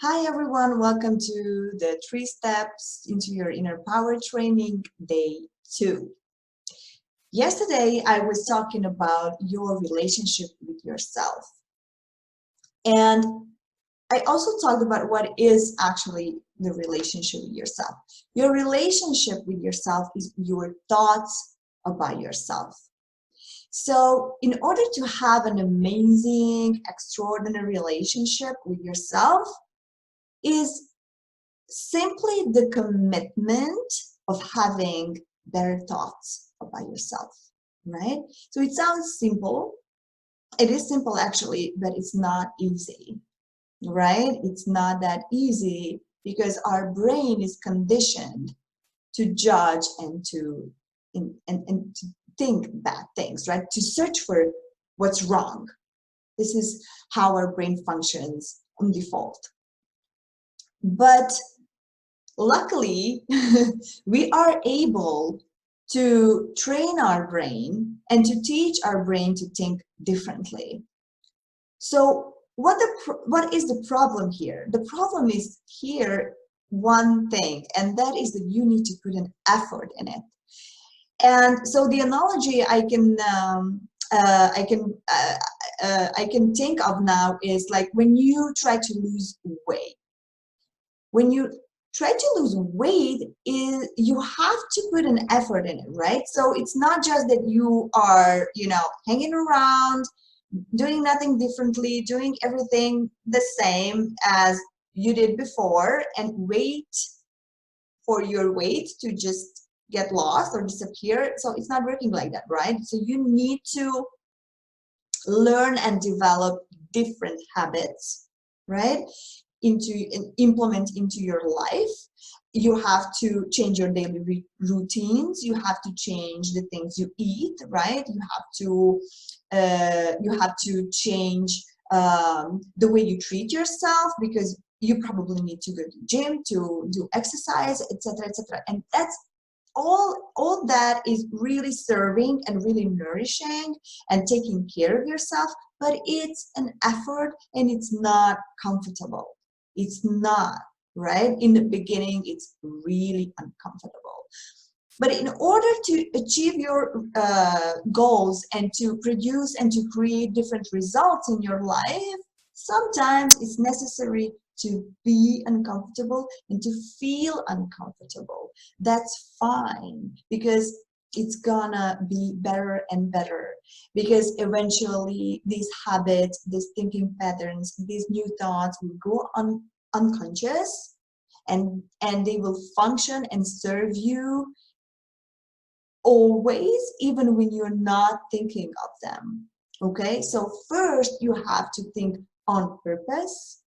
Hi everyone, welcome to the 3 Steps into Your Inner Power training, day 2. Yesterday, I was talking about your relationship with yourself. And I also talked about what is actually the relationship with yourself. Your relationship with yourself is your thoughts about yourself. So in order to have an amazing, extraordinary relationship with yourself is simply the commitment of having better thoughts about yourself, right? So it sounds simple. It is simple actually, but it's not easy, right? It's not that easy because our brain is conditioned to judge and to think bad things, right? To search for what's wrong. This is how our brain functions on default. But luckily, we are able to train our brain and to teach our brain to think differently. So what is the problem here? The problem is here one thing, and that is that you need to put an effort in it. And so the analogy I can think of now is like when you try to lose weight. When you try to lose weight, you have to put an effort in it, right? So it's not just that you are, hanging around, doing nothing differently, doing everything the same as you did before and wait for your weight to just get lost or disappear. So it's not working like that, right? So you need to learn and develop different habits, right? Implement into your life. You have to change your daily routines. You have to change the things you eat, right? You have to change the way you treat yourself, because you probably need to go to the gym to do exercise, etc., etc. And that's all that is really serving and really nourishing and taking care of yourself, but it's an effort and it's not comfortable. It's not, right? In the beginning, it's really uncomfortable. But in order to achieve your goals and to produce and to create different results in your life, sometimes it's necessary to be uncomfortable and to feel uncomfortable. That's fine, because it's gonna be better and better, because eventually these habits, these thinking patterns, these new thoughts will go unconscious, and they will function and serve you always, even when you're not thinking of them. Okay, so first you have to think on purpose,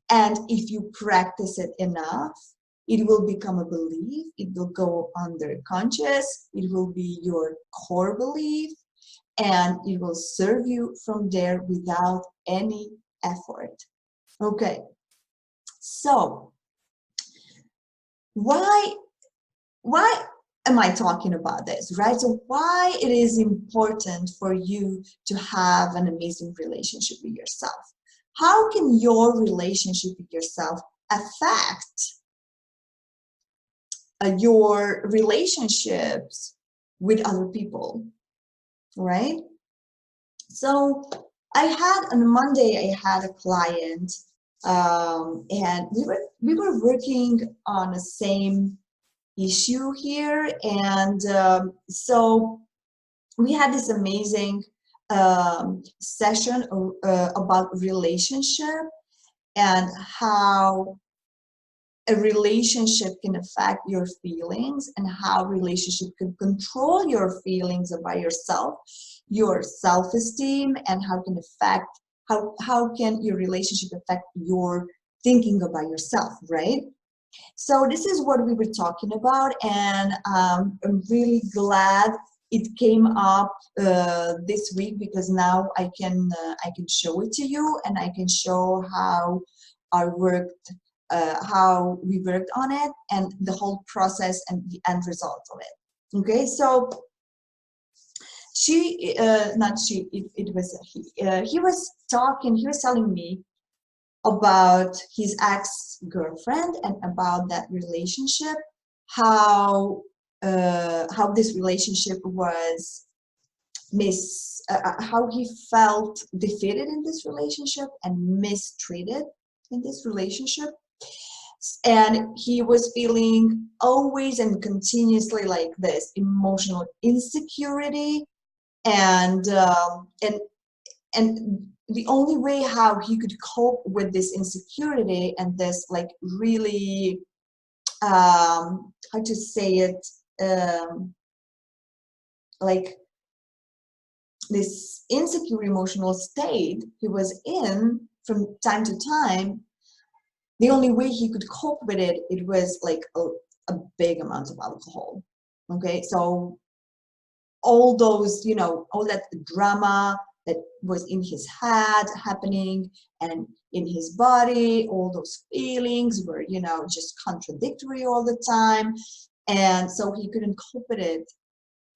and if you practice it enough, it will become a belief. It will go under conscious. It will be your core belief, and it will serve you from there without any effort. Okay, so why am I talking about this, right? So why it is important for you to have an amazing relationship with yourself? How can your relationship with yourself affect your relationships with other people, right? So on Monday, I had a client, and we were working on the same issue here, and so we had this amazing session about relationship and how a relationship can affect your feelings, and how relationship can control your feelings about yourself, your self-esteem, and how can your relationship affect your thinking about yourself, right? So this is what we were talking about, and I'm really glad it came up this week, because now I can show it to you, and I can show how how we worked on it, and the whole process and the end result of it. Okay, so it was he. He was telling me about his ex-girlfriend and about that relationship, how this relationship was how he felt defeated in this relationship and mistreated in this relationship, and he was feeling always and continuously like this emotional insecurity, and and the only way how he could cope with this insecurity and this like really how to say it, like this insecure emotional state he was in from time to time, the only way he could cope with it, it was like a big amount of alcohol. Okay, so all those, you know, all that drama that was in his head happening and in his body, all those feelings were, you know, just contradictory all the time. And so he couldn't cope with it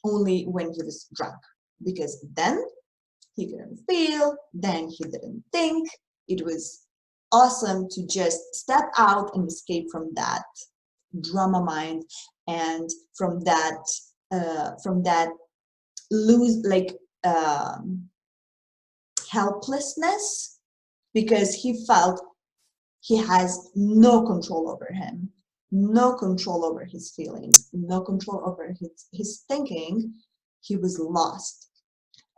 only when he was drunk, because then he couldn't feel, then he didn't think. It was awesome to just step out and escape from that drama mind and from that lose like helplessness, because he felt he has no control over him, no control over his feelings, no control over his thinking. He was lost.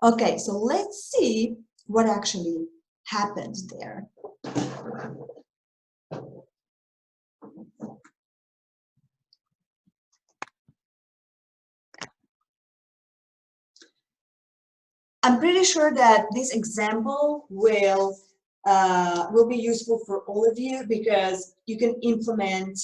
Okay, so let's see what actually happened there. I'm pretty sure that this example will be useful for all of you, because you can implement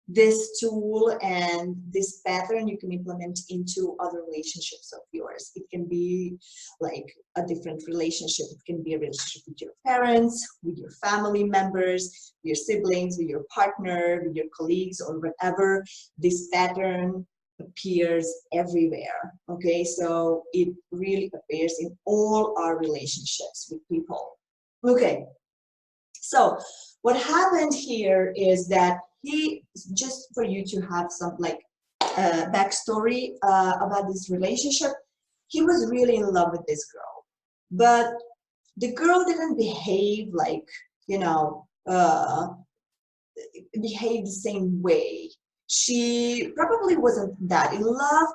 this tool and this pattern, you can implement into other relationships of yours. It can be like a different relationship. It can be a relationship with your parents, with your family members, your siblings, with your partner, with your colleagues, or whatever. This pattern appears everywhere. Okay, so it really appears in all our relationships with people. Okay, so what happened here is that he, just for you to have some like backstory about this relationship, he was really in love with this girl, but the girl didn't behave like, you know, behave the same way. She probably wasn't that in love,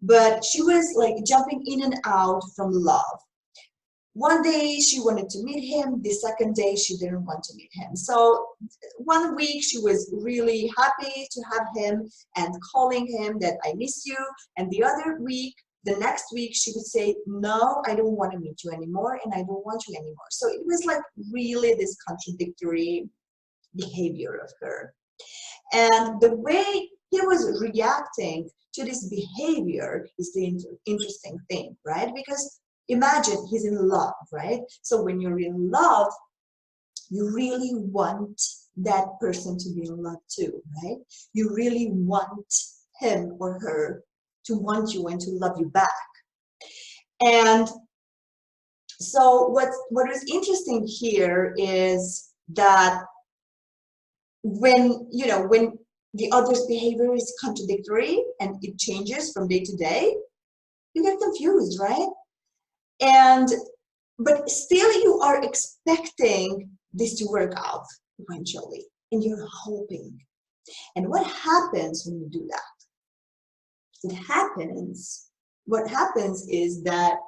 but she was like jumping in and out from love. One day she wanted to meet him, the second day she didn't want to meet him. So one week she was really happy to have him and calling him that I miss you, and the other week, the next week, she would say, no, I don't want to meet you anymore and I don't want you anymore. So it was like really this contradictory behavior of her. And the way he was reacting to this behavior is the interesting thing, right? Because imagine he's in love, right? So when you're in love, you really want that person to be in love too, right? You really want him or her to want you and to love you back. And so what is interesting here is that when, you know, when the other's behavior is contradictory and it changes from day to day, you get confused, right? And but still you are expecting this to work out eventually, and you're hoping. And what happens when you do that? What happens is that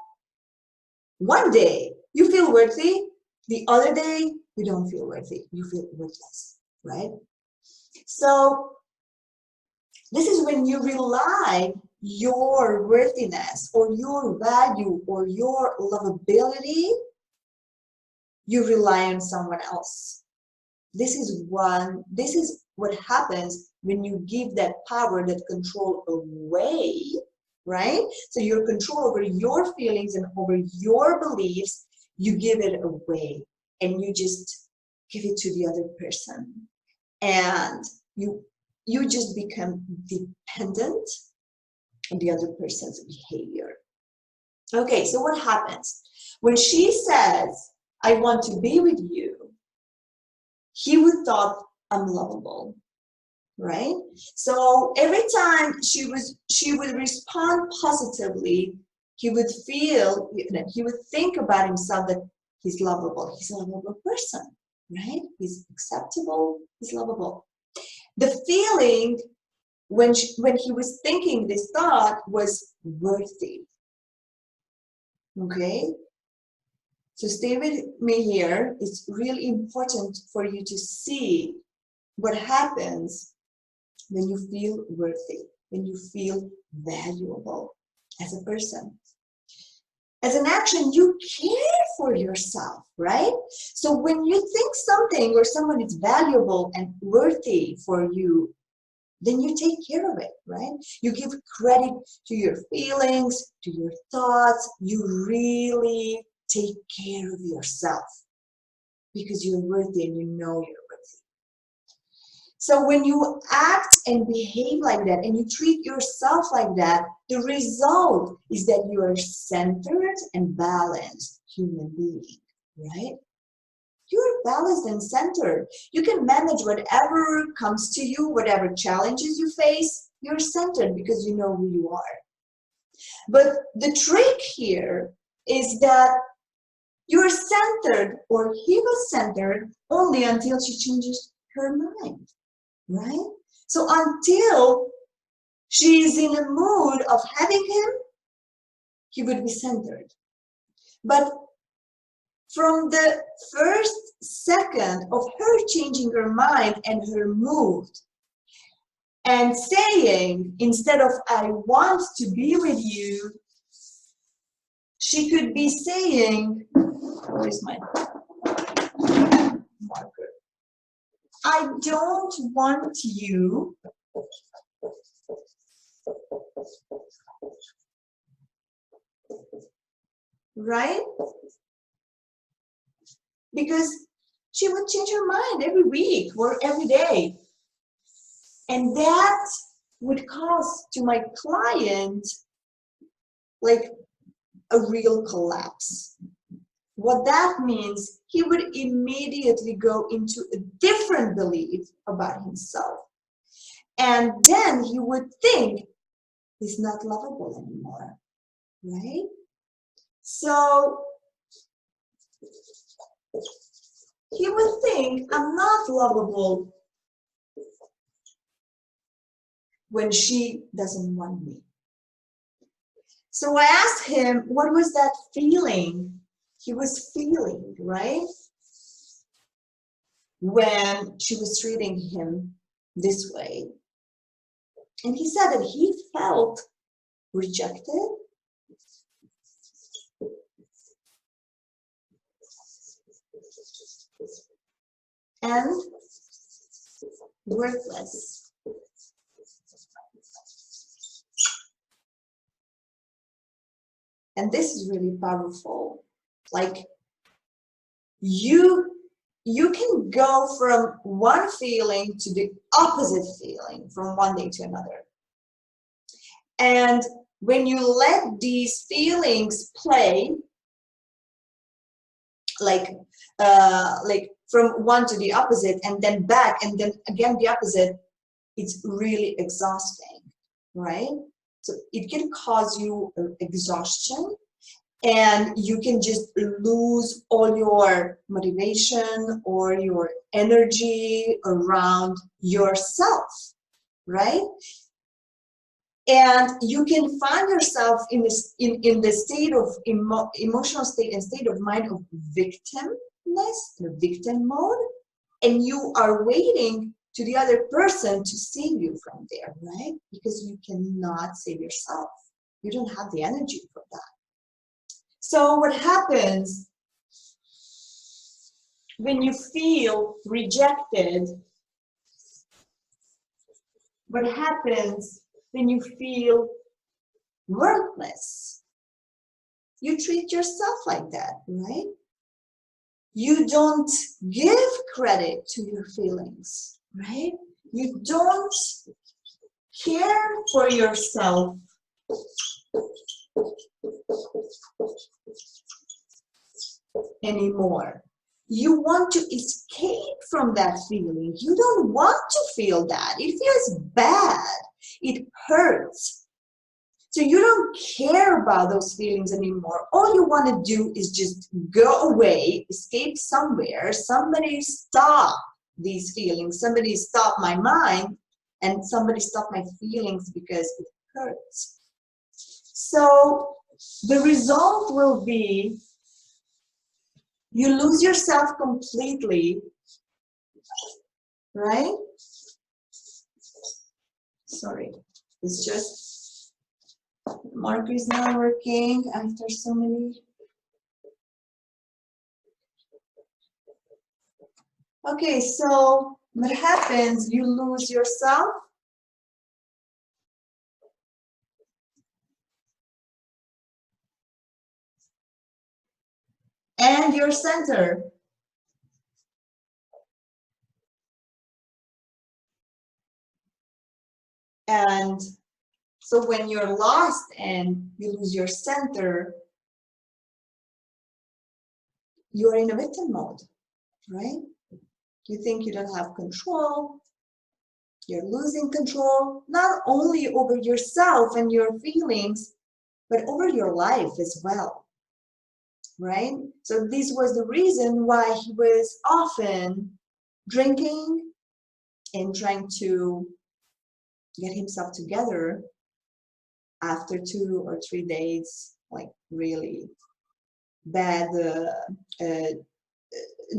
one day you feel worthy, the other day you don't feel worthy, you feel worthless, right? So this is when you rely your worthiness or your value or your lovability, you rely on someone else. This is what happens when you give that power, that control away, right? So your control over your feelings and over your beliefs, you give it away and you just give it to the other person. And you just become dependent on the other person's behavior. Okay, so what happens? When she says, I want to be with you, he would thought I'm lovable, right? So every time she would respond positively, he would think about himself that he's lovable. He's a lovable person, right? He's acceptable, he's lovable. The feeling when he was thinking this thought was worthy. Okay? So stay with me here. It's really important for you to see what happens when you feel worthy, when you feel valuable as a person. As an action, you care for yourself, right? So when you think something or someone is valuable and worthy for you, then you take care of it, right? You give credit to your feelings, to your thoughts. You really take care of yourself because you're worthy and you know you're worthy. So when you act and behave like that and you treat yourself like that, the result is that you are centered and balanced human being, right? You're balanced and centered. You can manage whatever comes to you, whatever challenges you face. You're centered because you know who you are. But the trick here is that you're centered, or he was centered, only until she changes her mind, right? So until she's in a mood of having him, he would be centered. But from the first second of her changing her mind and her mood and saying, instead of I want to be with you, she could be saying, where's my marker? I don't want you right? Because she would change her mind every week or every day. And that would cause to my client like a real collapse. What that means, he would immediately go into a different belief about himself. And then he would think he's not lovable anymore, right? So he would think I'm not lovable when she doesn't want me. So I asked him, what was that feeling he was feeling, right? When she was treating him this way. And he said that he felt rejected and worthless. And this is really powerful. Like you can go from one feeling to the opposite feeling from one day to another. And when you let these feelings play, like from one to the opposite and then back and then again the opposite, it's really exhausting, right? So it can cause you exhaustion, and you can just lose all your motivation or your energy around yourself, right? And you can find yourself in this in the state of emotional state and state of mind of victimness, the victim mode, and you are waiting to the other person to save you from there, right? Because you cannot save yourself. You don't have the energy for that. So what happens when you feel rejected? What happens when you feel worthless? You treat yourself like that, right? You don't give credit to your feelings, right? You don't care for yourself anymore. You want to escape from that feeling. You don't want to feel that. It feels bad. It hurts. So you don't care about those feelings anymore. All you want to do is just go away, escape somewhere. Somebody stop these feelings. Somebody stop my mind, and somebody stop my feelings because it hurts. So the result will be you lose yourself completely, right? Sorry, it's just marker is not working after so many. Okay, so what happens? You lose yourself. And your center. And so when you're lost and you lose your center, you're in a victim mode, right? You think you don't have control. You're losing control, not only over yourself and your feelings, but over your life as well, right? So this was the reason why he was often drinking and trying to get himself together after 2 or 3 days, like really bad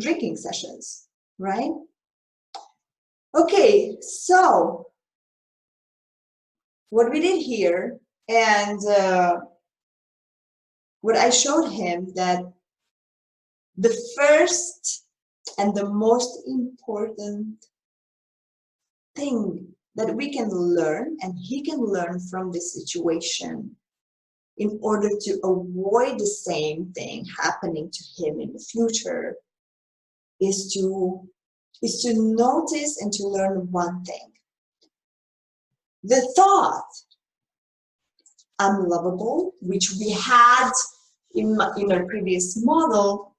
drinking sessions, right? Okay, so what we did here, and what I showed him, that the first and the most important thing that we can learn, and he can learn from this situation in order to avoid the same thing happening to him in the future, is to notice and to learn one thing. The thought, I'm lovable, which we had in our previous model,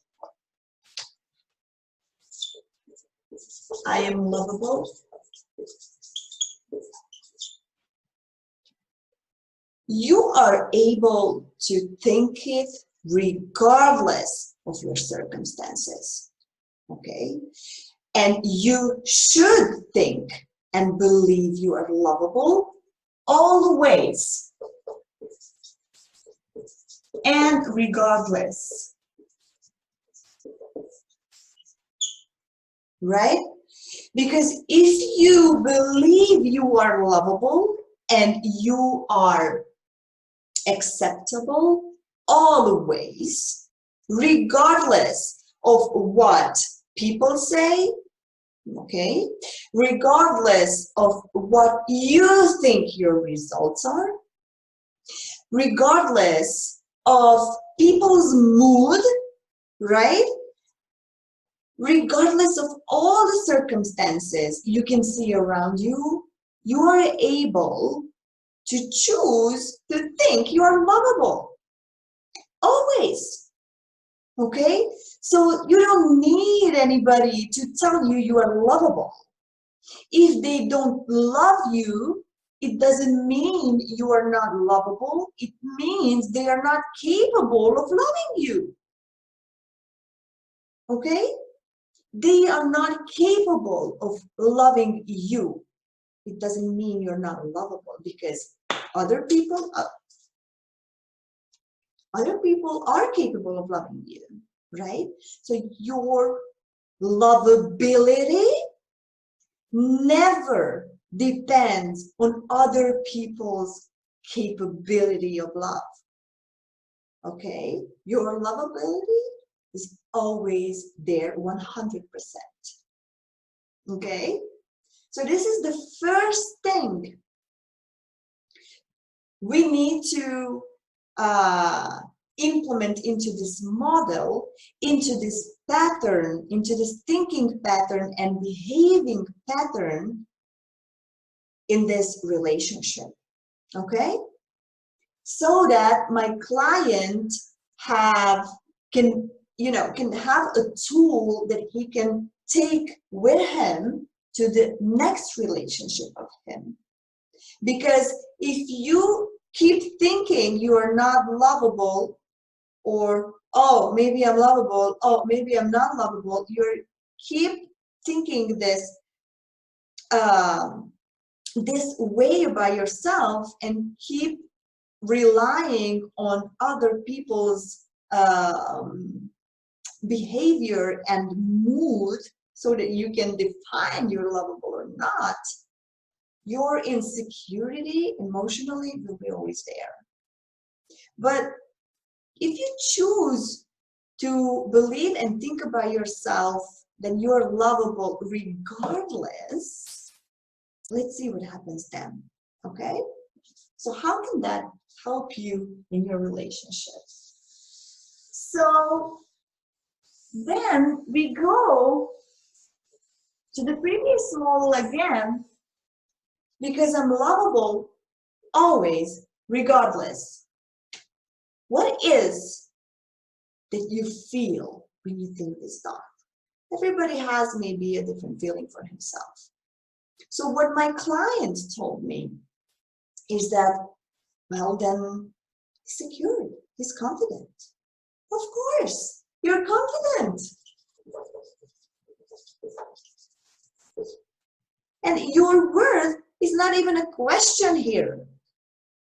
I am lovable. You are able to think it regardless of your circumstances, okay? And you should think and believe you are lovable always and regardless, right? Because if you believe you are lovable and you are acceptable always, regardless of what people say, okay, regardless of what you think your results are, regardless of people's mood, right? Regardless of all the circumstances you can see around you, you are able to choose to think you are lovable. Always. Okay? So you don't need anybody to tell you you are lovable. If they don't love you, it doesn't mean you are not lovable. It means they are not capable of loving you. Okay? They are not capable of loving you. It doesn't mean you're not lovable, because other people are capable of loving you, right? So your lovability never depends on other people's capability of love. Okay? Your lovability is always there 100%. Okay? So this is the first thing we need to implement into this model, into this pattern, into this thinking pattern and behaving pattern in this relationship. Okay? So that my client can can have a tool that he can take with him to the next relationship of him. Because if you keep thinking you are not lovable, or oh, maybe I'm lovable, oh, maybe I'm not lovable, you keep thinking this this way by yourself and keep relying on other people's behavior and mood so that you can define you're lovable or not, your insecurity emotionally will be always there. But if you choose to believe and think about yourself that you're lovable regardless, let's see what happens then. Okay, so how can that help you in your relationship? So then we go to the previous model again, because I'm lovable always, regardless. What is that you feel when you think this thought? Everybody has maybe a different feeling for himself. So what my client told me is that, well, then he's secure, he's confident. Of course, you're confident. And your worth is not even a question here.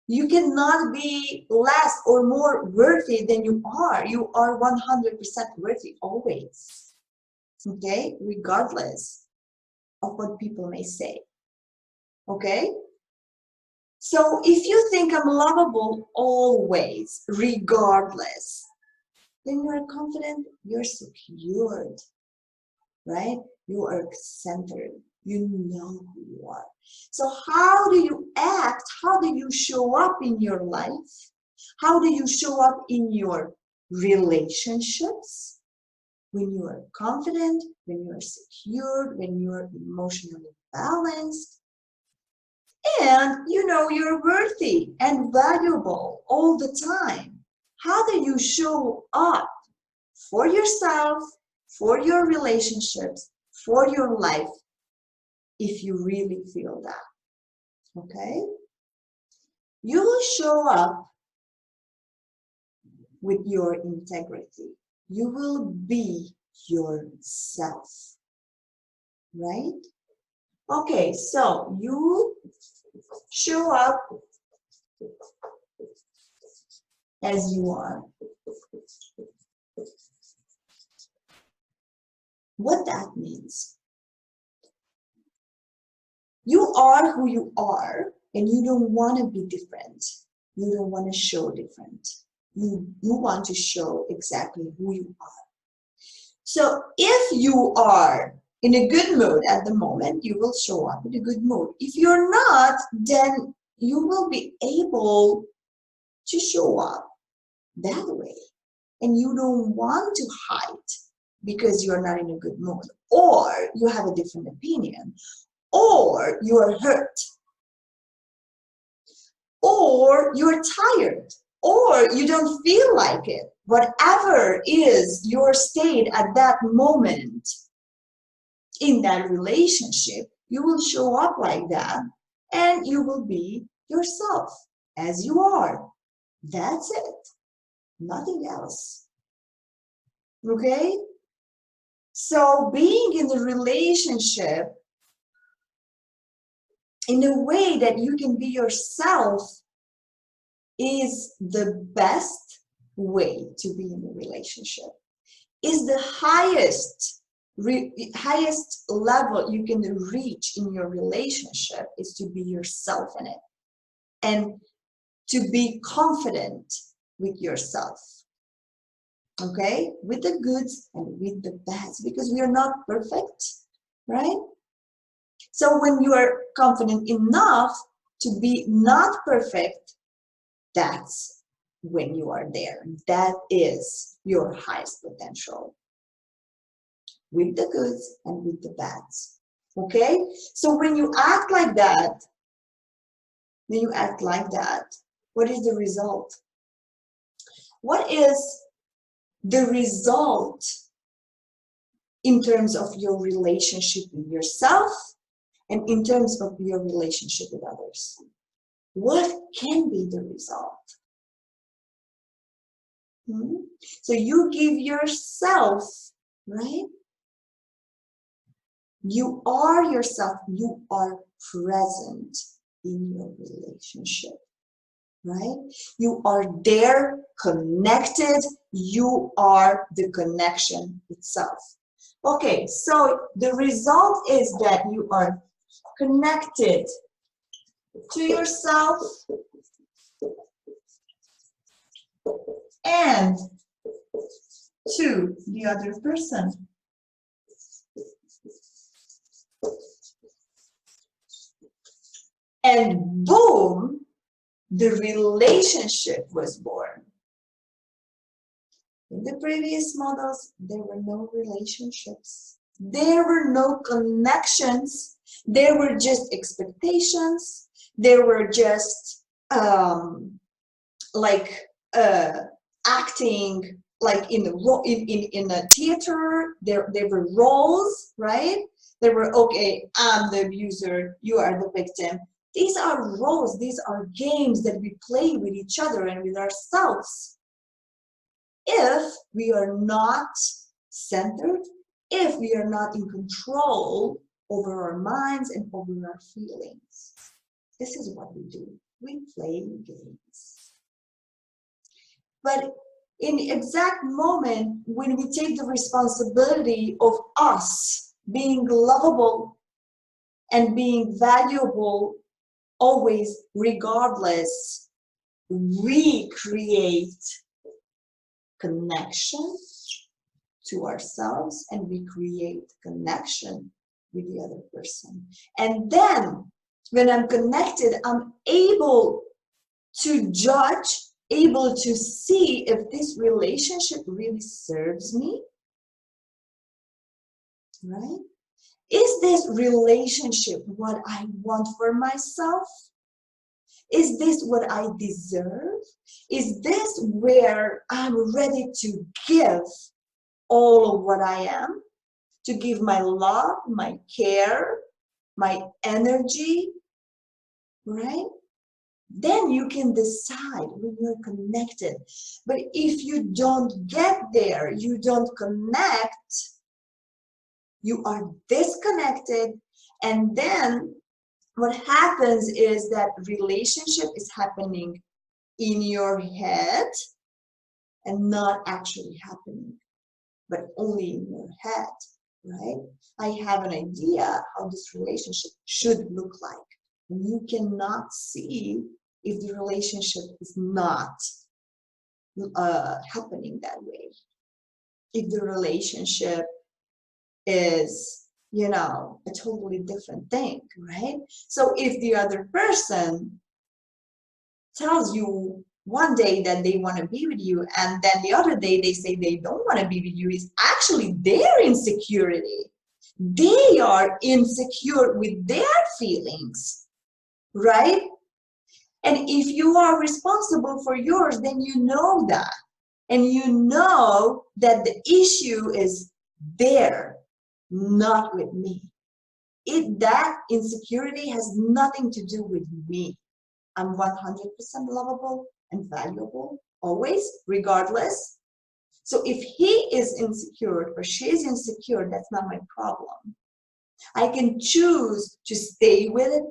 You cannot be less or more worthy than you are. You are 100% worthy always. Okay? Regardless of what people may say. Okay? So if you think I'm lovable always, regardless, then you're confident, you're secured, right? You are centered. You know who you are. So how do you act? How do you show up in your life? How do you show up in your relationships? When you are confident, when you are secured, when you are emotionally balanced, and you know you're worthy and valuable all the time. How do you show up for yourself, for your relationships, for your life, if you really feel that? Okay? You will show up with your integrity. You will be yourself, right? Okay, so you show up as you are. What that means? You are who you are, and you don't want to be different. You don't want to show different. You want to show exactly who you are. So if you are in a good mood at the moment, you will show up in a good mood. If you're not, then you will be able to show up that way. And you don't want to hide because you're not in a good mood, or you have a different opinion, or you are hurt, or you're tired, or you don't feel like it. Whatever is your state at that moment in that relationship, you will show up like that, and you will be yourself as you are. That's it. Nothing else. Okay? So being in the relationship in a way that you can be yourself is the best way to be in a relationship. Is the highest level you can reach in your relationship is to be yourself in it, and to be confident with yourself. Okay, with the goods and with the bads, because we are not perfect, right? So when you are confident enough to be not perfect, that's when you are there. That is your highest potential, with the goods and with the bads. Okay, so when you act like that, what is the result? What is the result in terms of your relationship with yourself and in terms of your relationship with others. What can be the result? So you give yourself, right? You are yourself, you are present in your relationship, right? You are there, connected, you are the connection itself. Okay, so the result is that you are connected to yourself and to the other person. And boom, the relationship was born. In the previous models, there were no relationships. There were no connections. There were just expectations. There were just acting like in a theater. There were roles, right? There were, okay, I'm the abuser, you are the victim. These are roles, these are games that we play with each other and with ourselves. If we are not centered, if we are not in control over our minds and over our feelings. This is what we do. We play games. But in the exact moment when we take the responsibility of us being lovable and being valuable, always, regardless, we create connection to ourselves and we create connection with the other person. And then when I'm connected, I'm able to judge, able to see if this relationship really serves me, right? Is this relationship what I want for myself? Is this what I deserve? Is this where I'm ready to give all of what I am? To give my love, my care, my energy, right? Then you can decide when you're connected. But if you don't get there, you don't connect, you are disconnected, and then what happens is that relationship is happening in your head and not actually happening, but only in your head, right? I have an idea how this relationship should look like. And you cannot see if the relationship is not happening that way. If the relationship is, a totally different thing, right? So if the other person tells you one day that they want to be with you and then the other day they say they don't want to be with you, is actually their insecurity. They are insecure with their feelings, right? And if you are responsible for yours, then you know that. And you know that the issue is there, not with me. That insecurity has nothing to do with me. I'm 100% lovable and valuable, always, regardless. So if he is insecure or she is insecure, that's not my problem. I can choose to stay with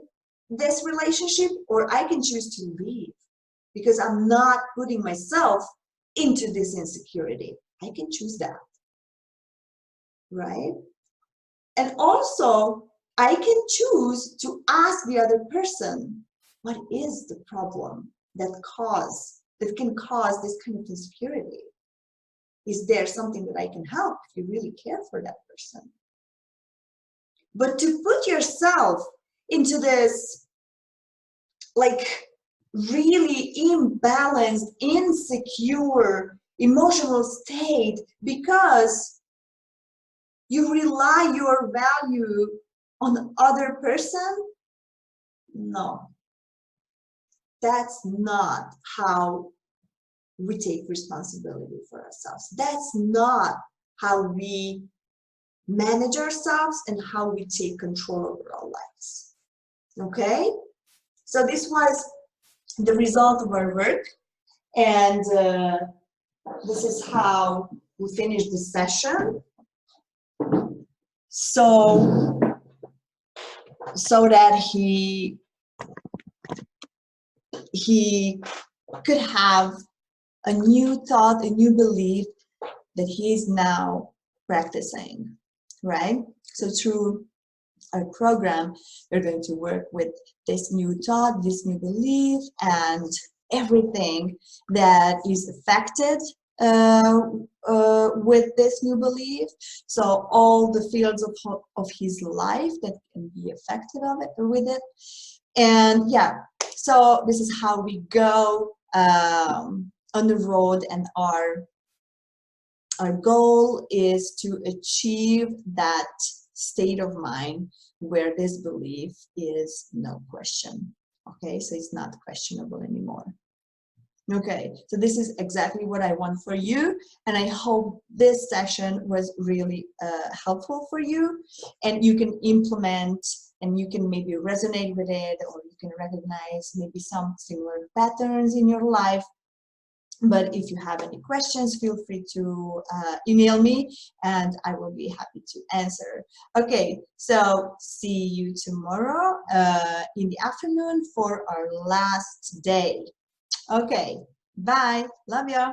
this relationship, or I can choose to leave because I'm not putting myself into this insecurity. I can choose that, right? And also, I can choose to ask the other person, what is the problem that can cause this kind of insecurity? Is there something that I can help if you really care for that person? But to put yourself into this really imbalanced, insecure, emotional state because you rely your value on the other person, no. That's not how we take responsibility for ourselves. That's not how we manage ourselves and how we take control over our lives. Okay? So this was the result of our work, and this is how we finished the session. So that he could have a new thought, a new belief that he is now practicing, right? So through our program, we're going to work with this new thought, this new belief, and everything that is affected with this new belief. So all the fields of his life that can be affected with it. And yeah, so this is how we go on the road, and our goal is to achieve that state of mind where this belief is no question. Okay, so it's not questionable anymore. Okay, so this is exactly what I want for you, and I hope this session was really helpful for you, and you can implement, and you can maybe resonate with it, or you can recognize maybe some similar patterns in your life. But if you have any questions, feel free to email me, and I will be happy to answer. Okay, so see you tomorrow in the afternoon for our last day. Okay, bye. Love ya.